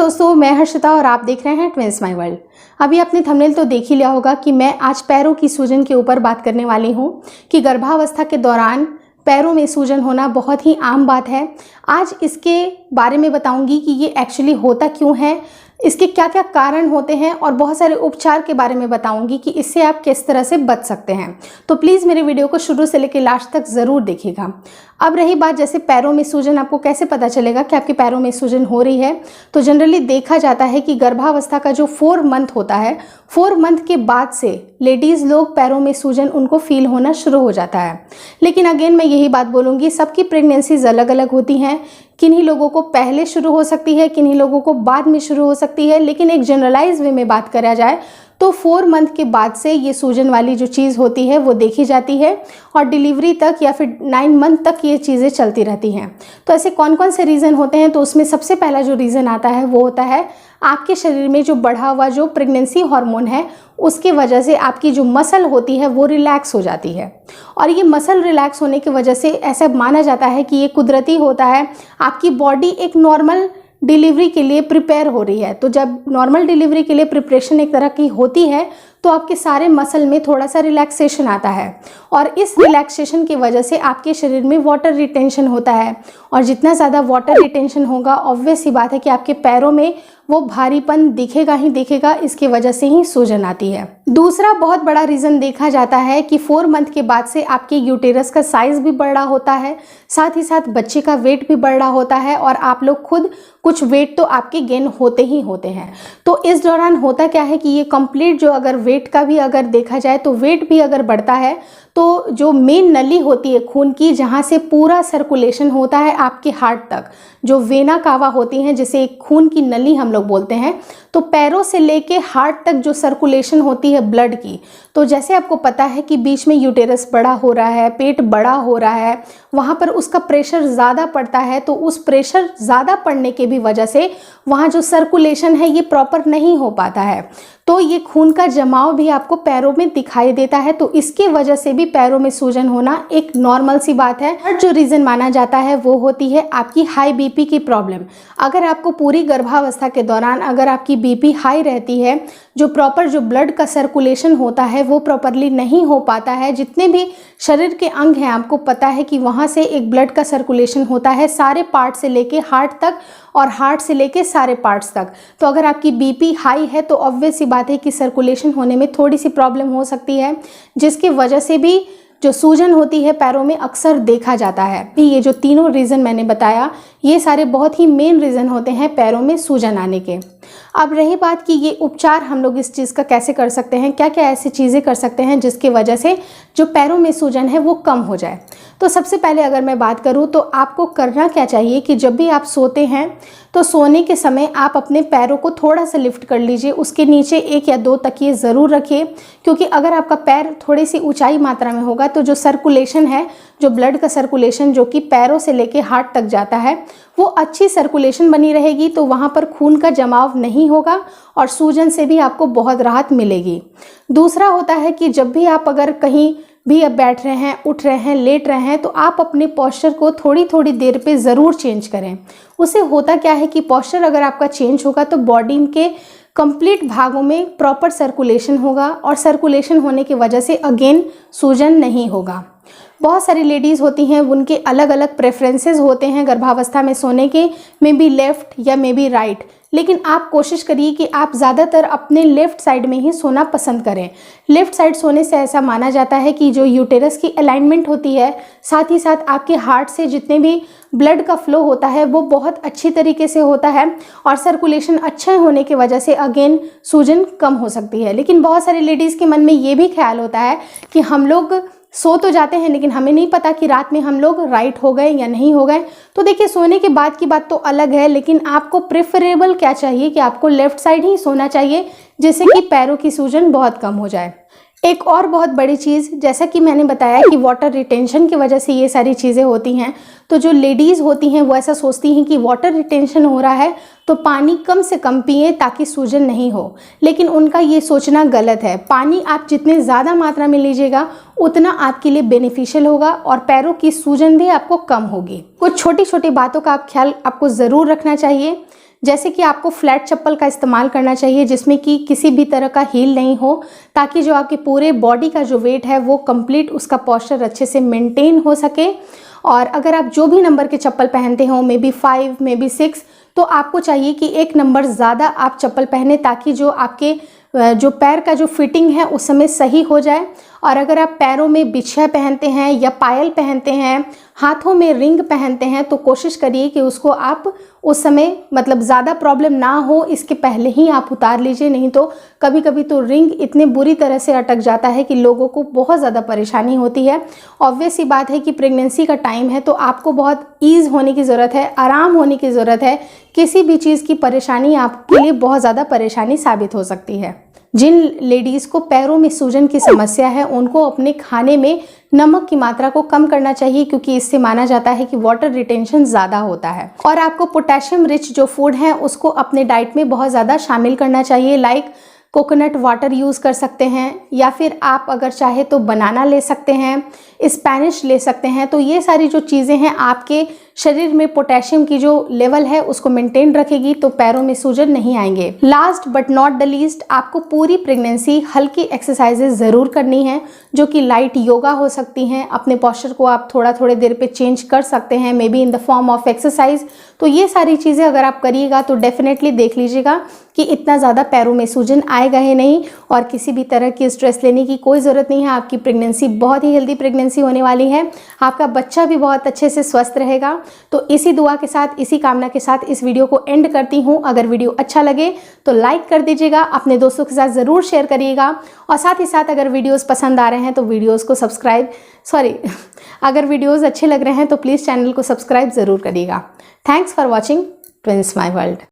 दोस्तों, मैं हर्षिता और आप देख रहे हैं ट्विंस माय वर्ल्ड। अभी आपने थंबनेल तो देख ही लिया होगा कि मैं आज पैरों की सूजन के ऊपर बात करने वाली हूँ कि गर्भावस्था के दौरान पैरों में सूजन होना बहुत ही आम बात है। आज इसके बारे में बताऊंगी कि ये एक्चुअली होता क्यों है, इसके क्या क्या कारण होते हैं और बहुत सारे उपचार के बारे में बताऊंगी कि इससे आप किस तरह से बच सकते हैं। तो प्लीज़ मेरे वीडियो को शुरू से लेकर लास्ट तक ज़रूर देखिएगा। अब रही बात जैसे पैरों में सूजन, आपको कैसे पता चलेगा कि आपके पैरों में सूजन हो रही है। तो जनरली देखा जाता है कि गर्भावस्था का जो 4 मंथ होता है, 4 मंथ के बाद से लेडीज़ लोग पैरों में सूजन उनको फील होना शुरू हो जाता है। लेकिन अगेन मैं यही बात बोलूँगी, सबकी प्रेगनेंसीज अलग अलग होती हैं। किन्हीं लोगों को पहले शुरू हो सकती है, किन्हीं लोगों को बाद में शुरू हो सकती है। लेकिन एक जनरलाइज वे में बात करा जाए तो 4 मंथ के बाद से ये सूजन वाली जो चीज़ होती है वो देखी जाती है और डिलीवरी तक या फिर 9 मंथ तक ये चीज़ें चलती रहती हैं। तो ऐसे कौन कौन से रीज़न होते हैं, तो उसमें सबसे पहला जो रीज़न आता है वो होता है आपके शरीर में जो बढ़ा हुआ जो प्रेगनेंसी हार्मोन है उसके वजह से आपकी जो मसल होती है वो रिलैक्स हो जाती है। और ये मसल रिलैक्स होने की वजह से ऐसा माना जाता है कि ये कुदरती होता है। आपकी बॉडी एक नॉर्मल डिलीवरी के लिए प्रिपेयर हो रही है। तो जब नॉर्मल डिलीवरी के लिए प्रिपरेशन एक तरह की होती है तो आपके सारे मसल में थोड़ा सा रिलैक्सेशन आता है और इस रिलैक्सेशन की वजह से आपके शरीर में वाटर रिटेंशन होता है। और जितना ज़्यादा वाटर रिटेंशन होगा, ऑब्वियस सी बात है कि आपके पैरों में वो भारीपन दिखेगा ही दिखेगा। इसकी वजह से ही सूजन आती है। दूसरा बहुत बड़ा रीज़न देखा जाता है कि 4 मंथ के बाद से आपके यूटेरस का साइज़ भी बढ़ रहा होता है, साथ ही साथ बच्चे का वेट भी बढ़ रहा होता है और आप लोग खुद कुछ वेट तो आपके गेन होते ही होते हैं। तो इस दौरान होता क्या है कि ये कंप्लीट जो अगर वेट का भी अगर देखा जाए तो वेट भी अगर बढ़ता है तो जो मेन नली होती है खून की, जहाँ से पूरा सर्कुलेशन होता है आपके हार्ट तक, जो वेना कावा होती हैं जिसे खून की नली हम लोग बोलते हैं, तो पैरों से लेके हार्ट तक जो सर्कुलेशन होती है ब्लड की, तो जैसे आपको पता है कि बीच में यूटेरस बड़ा हो रहा है, पेट बड़ा हो रहा है, वहाँ पर उसका प्रेशर ज़्यादा पड़ता है। तो उस प्रेशर ज़्यादा पड़ने के भी वजह से वहाँ जो सर्कुलेशन है ये प्रॉपर नहीं हो पाता है, तो ये खून का जमाव भी आपको पैरों में दिखाई देता है। तो इसकी वजह से भी पैरों में सूजन होना एक नॉर्मल सी बात है। और जो रीज़न माना जाता है वो होती है आपकी हाई बीपी की प्रॉब्लम। अगर आपको पूरी गर्भावस्था के दौरान अगर आपकी बीपी हाई रहती है, जो प्रॉपर जो ब्लड का सर्कुलेशन होता है वो प्रॉपरली नहीं हो पाता है, जितने भी शरीर के अंग हैं आपको पता है कि वहाँ से एक ब्लड का सर्कुलेशन होता है सारे पार्ट से लेके हार्ट तक और हार्ट से लेके सारे पार्ट्स तक। तो अगर आपकी बीपी हाई है तो ऑब्वियस सी बात है कि सर्कुलेशन होने में थोड़ी सी प्रॉब्लम हो सकती है, जिसकी वजह से भी जो सूजन होती है पैरों में अक्सर देखा जाता है। ये जो तीनों रीज़न मैंने बताया ये सारे बहुत ही मेन रीज़न होते हैं पैरों में सूजन आने के। अब रही बात कि ये उपचार हम लोग इस चीज़ का कैसे कर सकते हैं, क्या क्या ऐसी चीज़ें कर सकते हैं जिसकी वजह से जो पैरों में सूजन है वो कम हो जाए। तो सबसे पहले अगर मैं बात करूँ तो आपको करना क्या चाहिए कि जब भी आप सोते हैं तो सोने के समय आप अपने पैरों को थोड़ा सा लिफ्ट कर लीजिए, उसके नीचे 1 या 2 तकिए ज़रूर रखिए, क्योंकि अगर आपका पैर थोड़ी सी ऊंचाई मात्रा में होगा तो जो सर्कुलेशन है, जो ब्लड का सर्कुलेशन जो कि पैरों से लेके हार्ट तक जाता है, वो अच्छी सर्कुलेशन बनी रहेगी, तो वहाँ पर खून का जमाव नहीं होगा और सूजन से भी आपको बहुत राहत मिलेगी। दूसरा होता है कि जब भी आप अगर कहीं भी अब बैठ रहे हैं, उठ रहे हैं, लेट रहे हैं, तो आप अपने पोस्चर को थोड़ी थोड़ी देर पे ज़रूर चेंज करें। उससे होता क्या है कि पोस्चर अगर आपका चेंज होगा तो बॉडी के कंप्लीट भागों में प्रॉपर सर्कुलेशन होगा और सर्कुलेशन होने की वजह से अगेन सूजन नहीं होगा। बहुत सारी लेडीज़ होती हैं, उनके अलग अलग प्रेफरेंसेस होते हैं गर्भावस्था में सोने के, मे बी लेफ़्ट या मे बी राइट, लेकिन आप कोशिश करिए कि आप ज़्यादातर अपने लेफ़्ट साइड में ही सोना पसंद करें। लेफ़्ट साइड सोने से ऐसा माना जाता है कि जो यूटेरस की अलाइनमेंट होती है, साथ ही साथ आपके हार्ट से जितने भी ब्लड का फ्लो होता है वो बहुत अच्छी तरीके से होता है और सर्कुलेशन अच्छा होने की वजह से अगेन सूजन कम हो सकती है। लेकिन बहुत सारी लेडीज़ के मन में ये भी ख्याल होता है कि हम लोग सो तो जाते हैं लेकिन हमें नहीं पता कि रात में हम लोग राइट हो गए या नहीं हो गए। तो देखिए, सोने के बाद की बात तो अलग है, लेकिन आपको प्रेफरेबल क्या चाहिए कि आपको लेफ़्ट साइड ही सोना चाहिए, जिससे कि पैरों की सूजन बहुत कम हो जाए। एक और बहुत बड़ी चीज़, जैसा कि मैंने बताया कि वाटर रिटेंशन की वजह से ये सारी चीज़ें होती हैं, तो जो लेडीज़ होती हैं वो ऐसा सोचती हैं कि वाटर रिटेंशन हो रहा है तो पानी कम से कम पिए ताकि सूजन नहीं हो, लेकिन उनका ये सोचना गलत है। पानी आप जितने ज़्यादा मात्रा में लीजिएगा उतना आपके लिए बेनिफिशियल होगा और पैरों की सूजन भी आपको कम होगी। कुछ छोटी छोटी बातों का आप ख्याल आपको ज़रूर रखना चाहिए, जैसे कि आपको फ्लैट चप्पल का इस्तेमाल करना चाहिए जिसमें कि किसी भी तरह का हील नहीं हो, ताकि जो आपके पूरे बॉडी का जो वेट है वो कंप्लीट उसका पॉस्चर अच्छे से मेंटेन हो सके। और अगर आप जो भी नंबर के चप्पल पहनते हो, मे बी 5 मे बी 6, तो आपको चाहिए कि एक नंबर ज़्यादा आप चप्पल पहने, ताकि जो आपके जो पैर का जो फिटिंग है उस समय सही हो जाए। और अगर आप पैरों में बिछिया पहनते हैं या पायल पहनते हैं, हाथों में रिंग पहनते हैं, तो कोशिश करिए कि उसको आप उस समय मतलब ज़्यादा प्रॉब्लम ना हो इसके पहले ही आप उतार लीजिए। नहीं तो कभी कभी तो रिंग इतने बुरी तरह से अटक जाता है कि लोगों को बहुत ज़्यादा परेशानी होती है। ऑब्वियस सी बात है कि प्रेगनेंसी का टाइम है, तो आपको बहुत ईज़ होने की ज़रूरत है, आराम होने की ज़रूरत है। किसी भी चीज़ की परेशानी आपके लिए बहुत ज़्यादा परेशानी साबित हो सकती है। जिन लेडीज़ को पैरों में सूजन की समस्या है उनको अपने खाने में नमक की मात्रा को कम करना चाहिए, क्योंकि इससे माना जाता है कि वाटर रिटेंशन ज़्यादा होता है। और आपको पोटेशियम रिच जो फूड है उसको अपने डाइट में बहुत ज़्यादा शामिल करना चाहिए। लाइक कोकोनट वाटर यूज़ कर सकते हैं, या फिर आप अगर चाहे तो बनाना ले सकते हैं, स्पेनिश ले सकते हैं। तो ये सारी जो चीज़ें हैं आपके शरीर में पोटेशियम की जो लेवल है उसको मेंटेन रखेगी, तो पैरों में सूजन नहीं आएंगे। Last but not the least, आपको पूरी प्रेगनेंसी हल्की एक्सरसाइजेज ज़रूर करनी है, जो कि लाइट योगा हो सकती हैं। अपने पोस्चर को आप थोड़ी देर पे चेंज कर सकते हैं, may be in the form of exercise. तो ये सारी चीज़ें अगर आप करिएगा तो डेफिनेटली देख लीजिएगा कि इतना ज़्यादा पैरों में सूजन आएगा ही नहीं, और किसी भी तरह की स्ट्रेस लेने की कोई ज़रूरत नहीं है। आपकी प्रेगनेंसी बहुत ही हेल्दी प्रेगनेंसी होने वाली है, आपका बच्चा भी बहुत अच्छे से स्वस्थ रहेगा। तो इसी दुआ के साथ, इसी कामना के साथ इस वीडियो को एंड करती हूँ। अगर वीडियो अच्छा लगे तो लाइक कर दीजिएगा, अपने दोस्तों के साथ ज़रूर शेयर करिएगा, और साथ ही साथ अगर वीडियोस पसंद आ रहे हैं तो वीडियोस को अगर वीडियोस अच्छे लग रहे हैं तो प्लीज़ चैनल को सब्सक्राइब ज़रूर करिएगा। Thanks for watching twins my world.